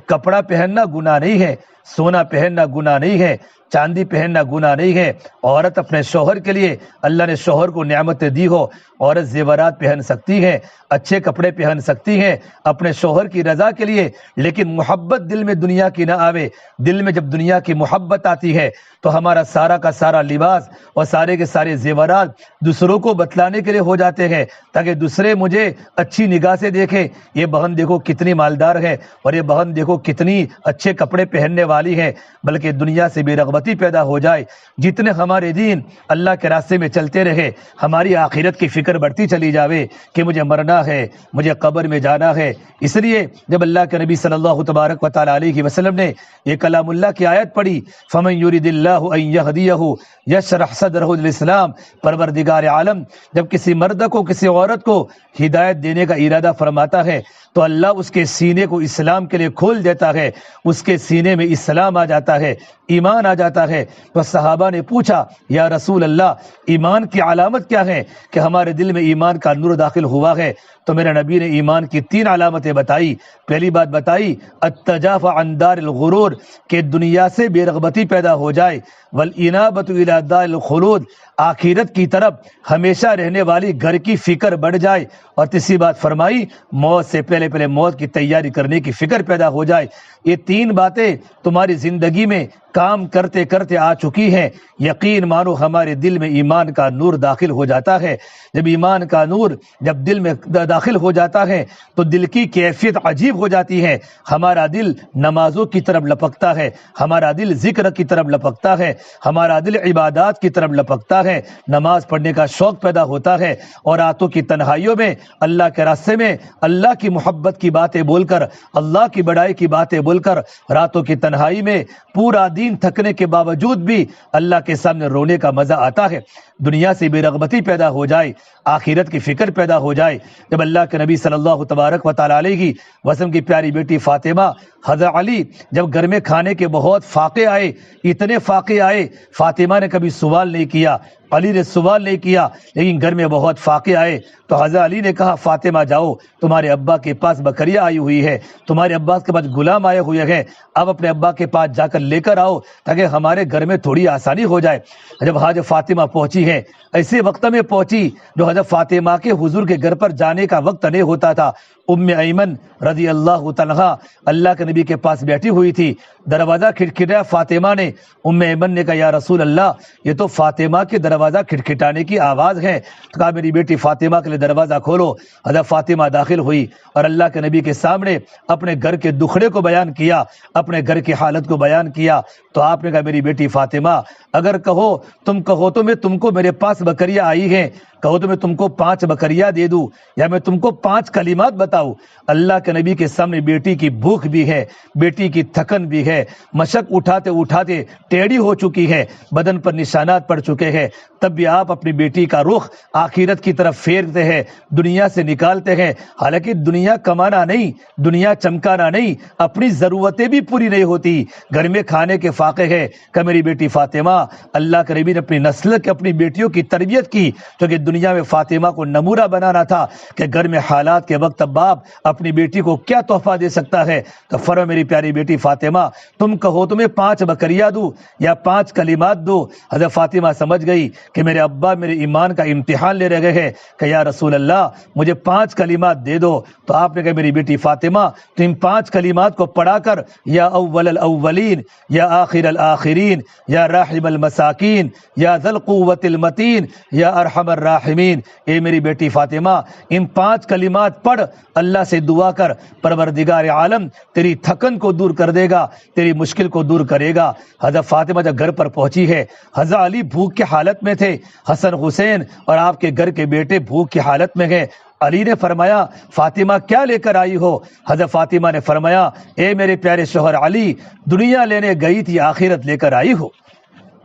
کپڑا پہننا گناہ نہیں ہے، سونا پہننا گناہ نہیں ہے، چاندی پہننا گناہ نہیں ہے۔ عورت اپنے شوہر کے لیے اللہ نے شوہر کو نعمتیں دی ہو، عورت زیورات پہن سکتی ہے، اچھے کپڑے پہن سکتی ہے اپنے شوہر کی رضا کے لیے، لیکن محبت دل میں دنیا کی نہ آوے۔ دل میں جب دنیا کی محبت آتی ہے تو ہمارا سارا کا سارا لباس اور سارے کے سارے زیورات اشارات دوسروں کو بتلانے کے لیے ہو جاتے ہیں تاکہ دوسرے مجھے اچھی نگاہ سے دیکھیں، یہ بہن دیکھو کتنی مالدار ہے اور یہ بہن دیکھو کتنی اچھے کپڑے پہننے والی ہے، بلکہ دنیا سے بے رغبتی پیدا ہو جائے۔ جتنے ہمارے دین اللہ کے راستے میں چلتے رہے، ہماری آخرت کی فکر بڑھتی چلی جاوے کہ مجھے مرنا ہے، مجھے قبر میں جانا ہے۔ اس لیے جب اللہ کے نبی صلی اللہ تبارک و تعالی علیہ وسلم نے یہ کلام اللہ کی آیت پڑھی، فَمَن يُرِدِ اللَّهُ أَن يَهْدِيَهُ يَشْرَحْ صَدْرَهُ لِلْإِسْلَامِ، پروردگار عالم جب کسی مرد کو کسی عورت کو ہدایت دینے کا ارادہ فرماتا ہے تو اللہ اس کے سینے کو اسلام کے لیے کھول دیتا ہے، اس کے سینے میں اسلام آ جاتا ہے، ایمان آ جاتا ہے۔ تو صحابہ نے پوچھا یا رسول اللہ ایمان کی علامت کیا ہے کہ ہمارے دل میں ایمان کا نور داخل ہوا ہے؟ تو میرے نبی نے ایمان کی 3 علامتیں بتائی۔ پہلی بات بتائی التجافی عن دار الغرور، کہ دنیا سے بے رغبتی پیدا ہو جائے، والانابۃ الی دار الخلود، آخرت کی طرف ہمیشہ رہنے والی گھر کی فکر بڑھ جائے، اور تیسری بات فرمائی موت سے پہلے موت کی تیاری کرنے کی فکر پیدا ہو جائے۔ یہ 3 باتیں تمہاری زندگی میں کام کرتے کرتے آ چکی ہیں، یقین مانو ہمارے دل میں ایمان کا نور داخل ہو جاتا ہے۔ جب ایمان کا نور جب دل میں داخل ہو جاتا ہے تو دل کی کیفیت عجیب ہو جاتی ہے، ہمارا دل نمازوں کی طرف لپکتا ہے، ہمارا دل ذکر کی طرف لپکتا ہے، ہمارا دل عبادات کی طرف لپکتا ہے، نماز پڑھنے کا شوق پیدا ہوتا ہے، اور راتوں کی تنہائیوں میں اللہ کے راستے میں اللہ کی محبت کی باتیں بول کر، اللہ کی بڑائی کی باتیں بول کر، راتوں کی تنہائی میں پورا دین تھکنے کے باوجود بھی اللہ کے سامنے رونے کا مزہ آتا ہے۔ دنیا سے بے رغبتی پیدا ہو جائے، آخرت کی فکر پیدا ہو جائے۔ جب اللہ کے نبی صلی اللہ تبارک و تعالی علیہ وسلم کی پیاری بیٹی فاطمہ، حضرت علی جب گھر میں کھانے کے بہت فاقے آئے، اتنے فاقے آئے، فاطمہ نے کبھی سوال نہیں کیا، علی نے سوال نہیں کیا، لیکن گھر میں بہت فاقے آئے تو حضرت علی نے کہا فاطمہ جاؤ، تمہارے ابا کے پاس بکریاں آئی ہوئی ہے، تمہارے ابا کے پاس غلام آئے ہوئے ہیں، اب اپنے ابا کے پاس جا کر لے کر آؤ تاکہ ہمارے گھر میں تھوڑی آسانی ہو جائے۔ جب حضرت فاطمہ پہنچی ہے، ایسے وقت میں پہنچی جو حضرت فاطمہ کے حضور کے گھر پر جانے کا وقت نہیں ہوتا تھا۔ ایمن رضی اللہ تعالیٰ اللہ کے نبی کے پاس بیٹھی ہوئی تھی، دروازہ کھٹکھٹایا فاطمہ نے۔ ایمن نے کہا یا رسول اللہ یہ تو فاطمہ کے دروازہ کھٹکھٹانے کی آواز ہے، تو کہا میری بیٹی فاطمہ کے لیے دروازہ کھولو۔ حضرت فاطمہ داخل ہوئی اور اللہ کے نبی کے سامنے اپنے گھر کے دکھڑے کو بیان کیا، اپنے گھر کی حالت کو بیان کیا۔ تو آپ نے کہا میری بیٹی فاطمہ اگر کہو تو میں تم کو میرے پاس بکریاں آئی ہیں، کہو تو میں تم کو 5 بکریاں دے دوں، یا میں تم کو 5 کلمات بتاؤں۔ اللہ کے نبی کے سامنے بیٹی کی بھوک بھی ہے، بیٹی کی تھکن بھی ہے، مشق اٹھاتے اٹھاتے ٹیڑھی ہو چکی ہے، بدن پر نشانات پڑ چکے ہیں، تب بھی آپ اپنی بیٹی کا رخ آخرت کی طرف پھیرتے ہیں، دنیا سے نکالتے ہیں۔ حالانکہ دنیا کمانا نہیں، دنیا چمکانا نہیں، اپنی ضرورتیں بھی پوری نہیں ہوتی، گھر میں کھانے کے فاقے ہیں۔ کہ میری بیٹی فاطمہ، اللہ کے نبی نے اپنی نسل کے اپنی بیٹیوں کی تربیت کی، کیونکہ دنیا میں فاطمہ کو نمونہ بنانا تھا کہ گھر میں حالات کے وقت باپ اپنی بیٹی کو کیا تحفہ دے سکتا ہے۔ تو فرمایا میری پیاری بیٹی فاطمہ تم کہو تو میں 5 بکریاں دوں یا 5 کلمات دوں۔ حضرت فاطمہ سمجھ گئی کہ میرے ابا میرے ایمان کا امتحان لے رہے ہیں، کہ یا رسول اللہ مجھے 5 کلمات دے دو۔ تو آپ نے کہا میری بیٹی فاطمہ تو ان 5 کلمات کو پڑھا کر یا اول الاولین یا آخر الاخرین یا راحم المساکین یا ذی القوۃ المتین یا ارحم الراحمین، اے میری بیٹی فاطمہ ان 5 کلمات پڑھ، اللہ سے دعا کر، پروردگار عالم تیری تھکن کو دور کر دے گا، تیری مشکل کو دور کرے گا۔ حضرت فاطمہ جب گھر پر پہنچی ہے، حضرت علی بھوک کی حالت میں تھے، حسن حسین اور آپ کے گھر کے بیٹے بھوک کی حالت میں ہیں۔ علی نے فرمایا فاطمہ کیا لے کر آئی ہو؟ حضرت فاطمہ نے فرمایا اے میرے پیارے شوہر علی، دنیا لینے گئی تھی آخرت لے کر آئی ہو،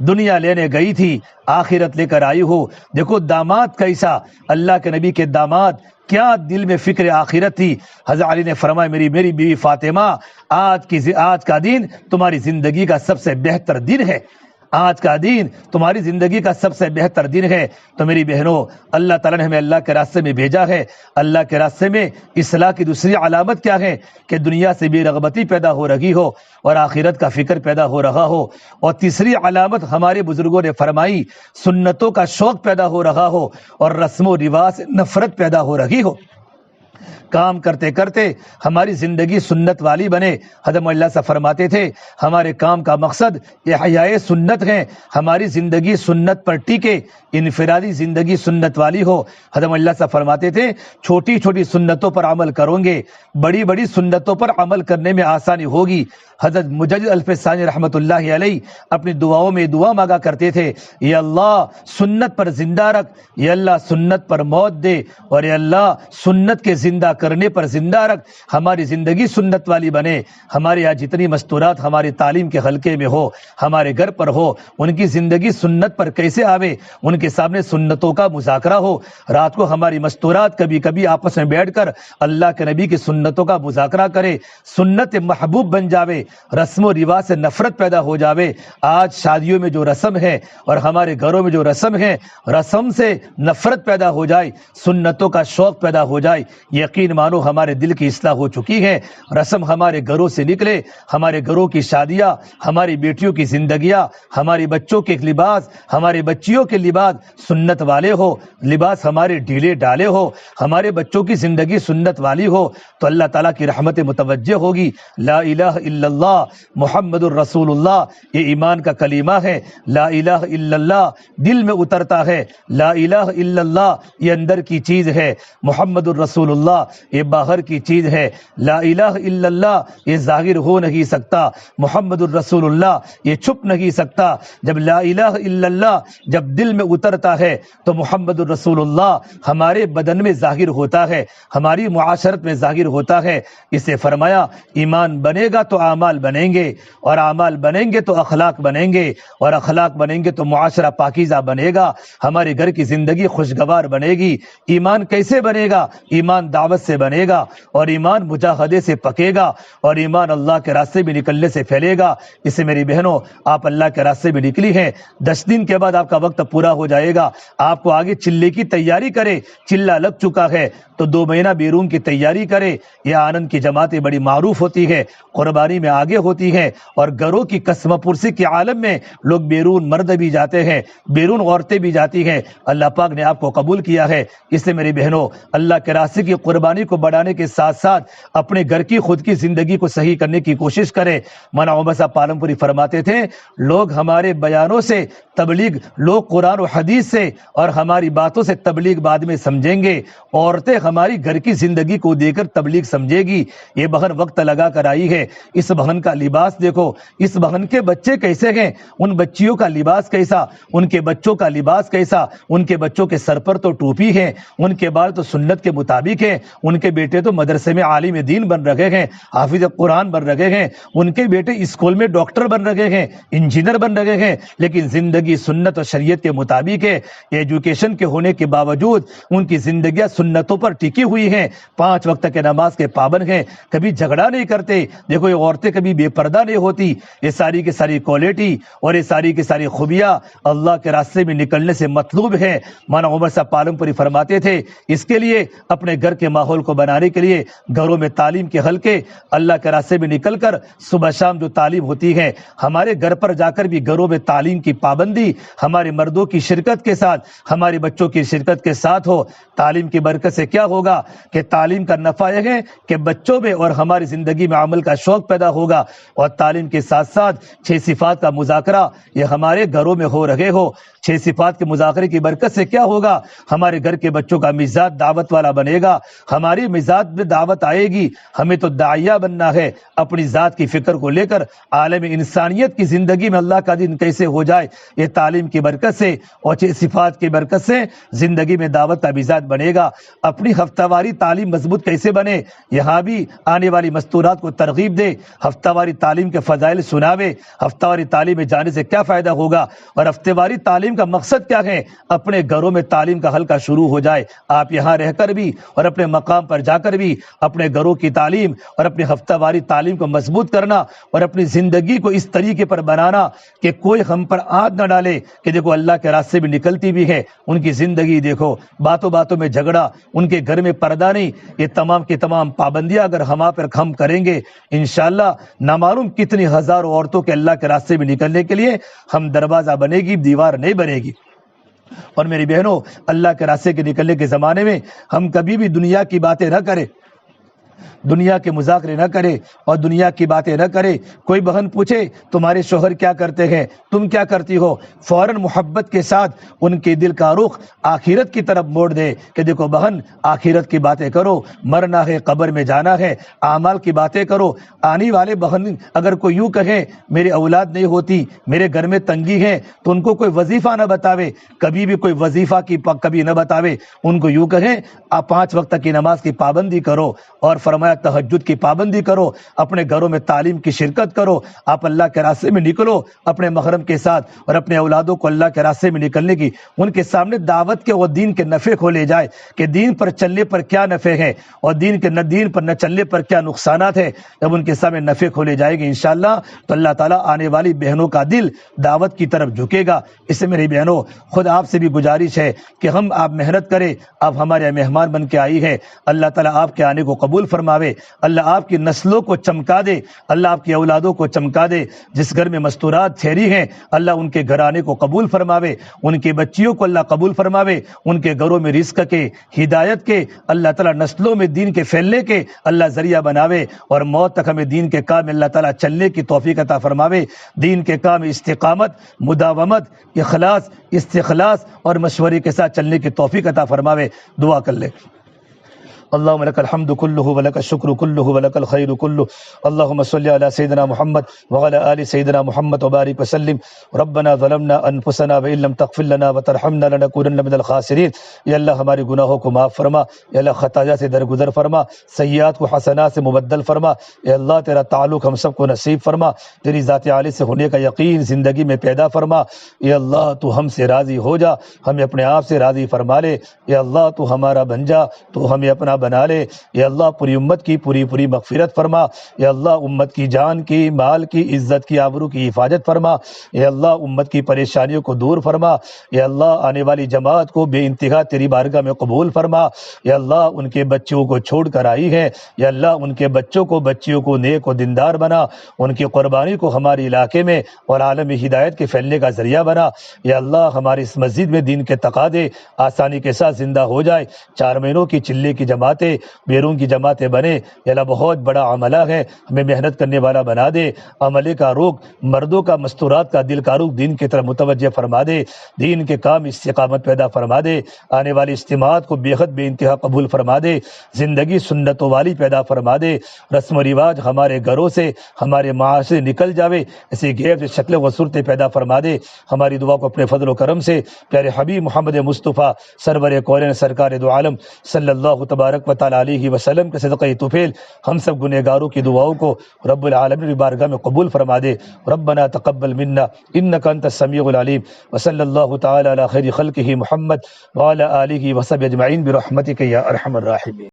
دنیا لینے گئی تھی آخرت لے کر آئی ہو۔ دیکھو داماد کیسا، اللہ کے نبی کے داماد، کیا دل میں فکر آخرت تھی۔ حضرت علی نے فرمایا میری بیوی فاطمہ آج کا دن تمہاری زندگی کا سب سے بہتر دن ہے، آج کا دن تمہاری زندگی کا سب سے بہتر دن ہے۔ تو میری بہنوں، اللہ تعالیٰ نے ہمیں اللہ کے راستے میں بھیجا ہے، اللہ کے راستے میں اصلاح کی دوسری علامت کیا ہے کہ دنیا سے بے رغبتی پیدا ہو رہی ہو اور آخرت کا فکر پیدا ہو رہا ہو، اور تیسری علامت ہمارے بزرگوں نے فرمائی سنتوں کا شوق پیدا ہو رہا ہو اور رسم و رواج سے نفرت پیدا ہو رہی ہو۔ کام کرتے کرتے ہماری زندگی سنت والی بنے۔ حضرت اللہ سے فرماتے تھے ہمارے کام کا مقصد احیاء سنت ہے، ہماری زندگی سنت پر ٹکے، انفرادی زندگی سنت والی ہو۔ حضرت اللہ سے فرماتے تھے چھوٹی چھوٹی سنتوں پر عمل کرو گے، بڑی بڑی سنتوں پر عمل کرنے میں آسانی ہوگی۔ حضرت مجدد الفسانی رحمۃ اللہ علیہ اپنی دعاؤں میں دعا مانگا کرتے تھے، یا اللہ سنت پر زندہ رکھ، یا اللہ سنت پر موت دے، اور یا اللہ سنت کے زندہ کرنے پر زندہ رکھ، ہماری زندگی سنت والی بنے۔ ہمارے یہاں جتنی مستورات ہماری تعلیم کے حلقے میں ہو، ہمارے گھر پر ہو، ان کی زندگی سنت پر کیسے آوے، ان کے سامنے سنتوں کا مذاکرہ ہو۔ رات کو ہماری مستورات کبھی کبھی آپس میں بیٹھ کر اللہ کے نبی کی سنتوں کا مذاکرہ کرے، سنت محبوب بن جاوے، رسم و رواج سے نفرت پیدا ہو جاوے۔ آج شادیوں میں جو رسم ہے اور ہمارے گھروں میں جو رسم ہے، رسم سے نفرت پیدا ہو جائے، سنتوں کا شوق پیدا ہو جائے، یقین مانو ہمارے دل کی اصلاح ہو چکی ہے۔ رسم ہمارے گھروں سے نکلے، ہمارے گھروں کی شادیاں، ہماری بیٹیوں کی زندگیاں، ہماری بچوں کے لباس، ہمارے بچیوں کے لباس سنت والے ہو، لباس ہمارے ڈھیلے ڈالے ہو، ہمارے بچوں کی زندگی سنت والی ہو، تو اللہ تعالیٰ کی رحمت متوجہ ہوگی۔ لا الہ الا اللہ محمد الرسول اللہ، یہ ایمان کا کلمہ ہے۔ لا الہ الا اللہ دل میں اترتا ہے، لا الہ الا اللہ یہ اندر کی چیز ہے، محمد الرسول اللہ یہ باہر کی چیز ہے۔ لا الہ الا اللہ یہ ظاہر ہو نہیں سکتا، محمد الرسول اللہ یہ چھپ نہیں سکتا۔ جب لا الہ الا اللہ جب دل میں اترتا ہے تو محمد الرسول اللہ ہمارے بدن میں ظاہر ہوتا ہے، ہماری معاشرت میں ظاہر ہوتا ہے۔ اسے فرمایا ایمان بنے گا تو اعمال بنیں گے، اور اعمال بنیں گے تو اخلاق بنیں گے، اور اخلاق بنیں گے تو معاشرہ پاکیزہ بنے گا، ہمارے گھر کی زندگی خوشگوار بنے گی۔ ایمان کیسے بنے گا؟ ایمان دعوت سے بنے گا، اور ایمان مجاہدے سے پکے گا، اور ایمان اللہ کے راستے میں نکلنے سے پھیلے گا۔ اسے میری بہنوں آپ اللہ کے راستے میں نکلی ہیں، 10 دن کے بعد آپ کا وقت پورا ہو جائے گا، آپ کو آگے چلے کی تیاری کرے، چلہ لگ چکا ہے تو 2 مہینہ بیرون کی تیاری کرے۔ یہ آنند کی جماعتیں بڑی معروف ہوتی ہے، قربانی میں آگے ہوتی ہیں، اور گھروں کی قسم پرسی کے عالم میں لوگ بیرون مرد بھی جاتے ہیں، بیرون عورتیں بھی جاتی ہیں۔ اللہ پاک نے آپ کو قبول کیا ہے، اس لیے میری بہنوں اللہ کے راستے کی قربانی کو بڑھانے کے ساتھ ساتھ اپنے گھر کی خود کی زندگی کو صحیح کرنے کی کوشش کریں۔ مولانا عمر صاحب پالم پوری فرماتے تھے لوگ ہمارے بیانوں سے تبلیغ، لوگ قرآن و حدیث سے اور ہماری باتوں سے تبلیغ بعد میں سمجھیں گے، عورتیں ہماری گھر کی زندگی کو دیکھ کر تبلیغ سمجھے گی۔ یہ بہن وقت لگا کر آئی ہے، اس بہن کا لباس دیکھو، اس بہن کے بچے کیسے ہیں، ان بچیوں کا لباس کیسا، ان کے بچوں کا لباس کیسا، ان کے بچوں کے سر پر تو ٹوپی ہے، ان کے بال تو سنت کے مطابق ہیں، ان کے بیٹے تو مدرسے میں عالم دین بن رہے ہیں، حافظ قرآن بن رہے ہیں، ان کے بیٹے اسکول میں ڈاکٹر بن رہے ہیں، انجینئر بن رہے ہیں، لیکن زندگی سنت اور شریعت کے مطابق ہے۔ ایجوکیشن کے ہونے کے باوجود ان کی زندگیاں سنتوں پر ٹکی ہوئی ہیں، 5 وقت کے نماز کے پابند ہیں، کبھی جھگڑا نہیں کرتے۔ دیکھو یہ عورتیں کبھی بے پردہ نہیں ہوتی۔ یہ ساری کی ساری کوالٹی اور یہ ساری کی ساری خوبیاں اللہ کے راستے میں نکلنے سے مطلوب ہے۔ مولانا عمر صاحب پالم پوری فرماتے تھے اس کے لیے اپنے گھر کے ماحول کو بنانے کے لیے گھروں میں تعلیم کے حلقے، اللہ کے راستے میں نکل کر صبح شام جو تعلیم ہوتی ہے، ہمارے گھر پر جا کر بھی گھروں میں تعلیم کی پابندی ہمارے مردوں کی شرکت کے ساتھ، ہمارے بچوں کی شرکت کے ساتھ ہو۔ تعلیم کی برکت سے کیا ہوگا کہ تعلیم کا نفع یہ ہے کہ بچوں میں اور ہماری زندگی میں عمل کا شوق پیدا ہوگا، اور تعلیم کے ساتھ ساتھ 6 صفات کا مذاکرہ یہ ہمارے گھروں میں ہو رہے ہو۔ 6 صفات کے مذاکرے کی برکت سے کیا ہوگا، ہمارے گھر کے بچوں کا مزاج دعوت والا بنے گا، ہماری مزاج میں دعوت آئے گی۔ ہمیں تو داعیہ بننا ہے، اپنی ذات کی فکر کو لے کر عالم انسانیت کی زندگی میں اللہ کا دین کیسے ہو جائے، یہ تعلیم کی برکت سے اور 6 صفات کی برکت سے زندگی میں دعوت کا مزاج بنے گا۔ اپنی ہفتہ واری تعلیم مضبوط کیسے بنے، یہاں بھی آنے والی مستورات کو ترغیب دے، ہفتہ واری تعلیم کے فضائل سناوے، ہفتہ واری تعلیم میں جانے سے کیا فائدہ ہوگا، اور ہفتہ واری تعلیم کا مقصد کیا ہے، اپنے گھروں میں تعلیم کا حلقہ شروع ہو جائے۔ آپ یہاں رہ کر بھی اور اپنے مقام پر جا کر بھی اپنے گھروں کی تعلیم اور اپنی ہفتہ واری تعلیم کو مضبوط کرنا، اور اپنی زندگی کو اس طریقے پر بنانا کہ کوئی ہم پر آنچ نہ ڈالے کہ دیکھو اللہ کے راستے میں نکلتی بھی ہے، ان کی زندگی دیکھو، باتوں باتوں میں جھگڑا، ان کے گھر میں پردہ نہیں۔ یہ تمام کی تمام پابندیاں اگر ہم پر ہم کریں گے، انشاءاللہ نامعلوم کتنی ہزاروں عورتوں کے اللہ کے راستے میں نکلنے کے لیے ہم دروازہ بنے گی، دیوار نہیں بنے گی۔ اور میری بہنوں اللہ کے راستے کے نکلنے کے زمانے میں ہم کبھی بھی دنیا کی باتیں نہ کریں، دنیا کے مذاکرے نہ کرے اور دنیا کی باتیں نہ کرے۔ کوئی بہن پوچھے تمہارے شوہر کیا کرتے ہیں، تم کیا کرتی ہو، فوراً محبت کے ساتھ ان کے دل کا رخ آخرت کی طرف موڑ دے کہ دیکھو بہن، آخرت کی باتیں کرو، مرنا ہے، قبر میں جانا ہے، اعمال کی باتیں کرو۔ آنے والے بہن اگر کوئی یوں کہے میری اولاد نہیں ہوتی، میرے گھر میں تنگی ہے، تو ان کو کوئی وظیفہ نہ بتاوے، کبھی بھی کوئی وظیفہ کی کبھی نہ بتاوے۔ ان کو یوں کہیں آپ 5 وقت کی نماز کی پابندی کرو، اور فرمایا تہجد کی پابندی کرو، اپنے گھروں میں تعلیم کی شرکت کرو، آپ اللہ کے راستے میں نکلو اپنے محرم کے ساتھ، اور اپنے اولادوں کو اللہ کے راستے میں نکلنے کی ان کے سامنے دعوت کے اور دین کے نفع کھولے جائے کہ دین پر چلنے پر کیا نفع ہے اور دین پر نہ چلنے پر کیا نقصانات ہے۔ جب ان کے سامنے نفع کھولے جائے گے انشاءاللہ تو اللہ تعالیٰ آنے والی بہنوں کا دل دعوت کی طرف جھکے گا۔ اس سے میری بہنوں خود آپ سے بھی گزارش ہے کہ آپ محنت کریں، آپ ہمارے مہمان بن کے آئی ہے، اللہ تعالیٰ آپ کے آنے کو قبول فرماوے، اللہ آپ کی نسلوں کو چمکا دے، اللہ آپ کی اولادوں کو چمکا دے۔ جس گھر میں مستورات ٹھہری ہیں اللہ ان کے گھر آنے کو قبول فرماوے، ان کی بچیوں کو اللہ قبول فرماوے، ان کے گھروں میں رزق کے، ہدایت کے، اللہ تعالیٰ نسلوں میں دین کے پھیلنے کے اللہ ذریعہ بناوے، اور موت تک ہمیں دین کے کام میں اللہ تعالیٰ چلنے کی توفیق عطا فرماوے۔ دین کے کام میں استقامت، مداومت، اخلاص، استخلاص اور مشورے کے ساتھ چلنے کی توفیق عطا فرماوے۔ دعا کر لے۔ اللهم لك الحمد كله ولك الشكر كله ولك الخير كله، اللهم صل على سيدنا محمد وعلى آل سيدنا محمد وبارك وسلم۔ ربنا ظلمنا انفسنا وان لم تغفر لنا وترحمنا لنكونن من الخاسرين۔ یا اللہ ہمارے گناہوں کو معاف فرما، یا اللہ خطایا سے درگزر فرما، سیئات کو حسنات سے مبدل فرما، یا اللہ تیرا تعلق ہم سب کو نصیب فرما، تیری ذات عالی سے ہونے کا یقین زندگی میں پیدا فرما۔ یا اللہ تو ہم سے راضی ہو جا، ہمیں اپنے آپ سے راضی فرما لے۔ یا اللہ تو ہمارا بن جا، تو ہمیں اپنا بنا لے۔ یا اللہ پوری امت کی پوری مغفرت فرما۔ یا اللہ امت کی جان کی، مال کی، عزت کی، آبرو کی حفاظت فرما۔ یا اللہ امت کی پریشانیوں کو دور فرما۔ یا اللہ آنے والی جماعت کو بے انتہا تیری بارگاہ میں قبول فرما۔ یا اللہ ان کے بچوں کو چھوڑ کر آئی ہے، یا اللہ ان کے بچیوں کو نیک و دیندار بنا، ان کی قربانی کو ہمارے علاقے میں اور عالم ہدایت کے پھیلنے کا ذریعہ بنا۔ یا اللہ ہماری اس مسجد میں دین کے تقاضے آسانی کے ساتھ زندہ ہو جائے، 4 مہینوں کی چلے کی جماعتیں، بیرون کی جماعتیں بنے۔ یا اللہ بہت بڑا عملہ ہے، ہمیں محنت کرنے والا بنا دے، عملے کا رخ، مردوں کا، مستورات کا دل کا رخ دین کی طرف متوجہ فرما دے، دین کے کام استقامت پیدا فرما دے، آنے والی اجتماعات کو بے حد بے انتہا قبول فرما دے، زندگی سنتوں والی پیدا فرما دے، رسم و رواج ہمارے گھروں سے، ہمارے معاشرے نکل جاوے، ایسی غیر سے شکل و صورتیں پیدا فرما دے۔ ہماری دعا کو اپنے فضل و کرم سے پیارے حبیب محمد مصطفیٰ سرور کونین سرکار دو عالم صلی اللہ تبارک و تعالی علیہ وسلم کے صدقہ طفیل ہم سب گنہگاروں کی دعاؤں کو رب العالمین کی بارگاہ میں قبول فرما دے۔ ربنا تقبل منا انک انت السمیع العلیم، وصلی اللہ تعالی علی خیر خلقہ محمد وعلی آلہ وصحبہ اجمعین برحمتک یا ارحم الراحمین۔